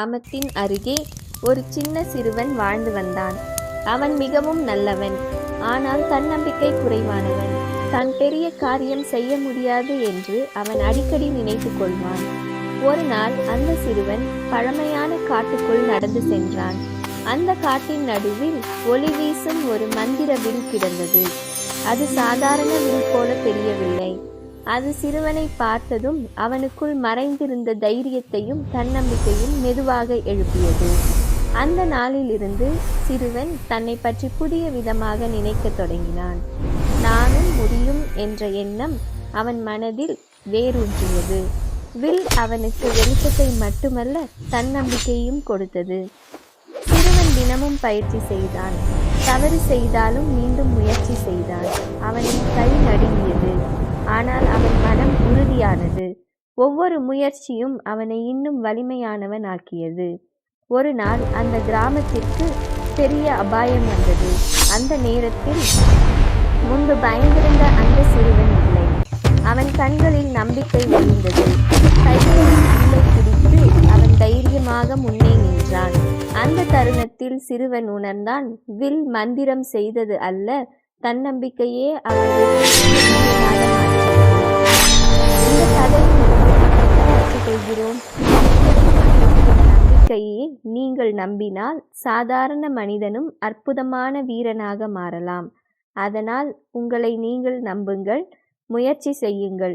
கிராமத்தின் அருகே ஒரு சின்ன சிறுவன் வாழ்ந்து வந்தான். அவன் மிகவும் நல்லவன், ஆனால் தன்னம்பிக்கை குறைவானவன். தான் பெரிய காரியம் செய்ய முடியாது என்று அவன் அடிக்கடி நினைத்து கொள்வான். ஒரு நாள் அந்த சிறுவன் பழமையான காட்டுக்குள் நடந்து சென்றான். அந்த காட்டின் நடுவில் ஒளி வீசும் ஒரு மந்திர வில் கிடந்தது. அது சாதாரண வில் போல தெரியவில்லை. அது சிறுவனை பார்த்ததும் அவனுக்குள் மறைந்திருந்த தைரியத்தையும் தன்னம்பிக்கையும் மெதுவாக எழுப்பியது. அந்த நாளிலிருந்து சிறுவன் தன்னை பற்றி புதிய விதமாக நினைக்கத் தொடங்கினான். நானும் முடியும் என்ற எண்ணம் அவன் மனதில் வேரூன்றியது. வில் அவனுக்கு வெளிச்சத்தை மட்டுமல்ல, தன்னம்பிக்கையும் கொடுத்தது. சிறுவன் தினமும் பயிற்சி செய்தான். தவறு செய்தாலும் மீண்டும் முயற்சி செய்தான். அவனின் கை நடுங்கியது, ஆனால் அவன் மனம் உறுதியானது. ஒவ்வொரு முயற்சியும் அவனை இன்னும் வலிமையானவன் ஆக்கியது. ஒரு நாள் அந்த கிராமத்திற்கு பெரிய அபாயம் வந்தது. அந்த நேரத்தில் முன்பு பயந்திருந்த அந்த சிறுவன் இல்லை. அவன் கண்களில் நம்பிக்கை ஒளிந்தது. கைகளில் கீழே பிடித்து அவன் தைரியமாக முன்னே நின்றான். அந்த தருணத்தில் சிறுவன் உணர்ந்தான், வில் மந்திரம் செய்தது அல்ல, தன்னம்பிக்கையே அவனை இந்த கதையை நம்பிக்கையை நீங்கள் நம்பினால் சாதாரண மனிதனும் அற்புதமான வீரனாக மாறலாம். அதனால் உங்களை நீங்கள் நம்புங்கள், முயற்சி செய்யுங்கள்.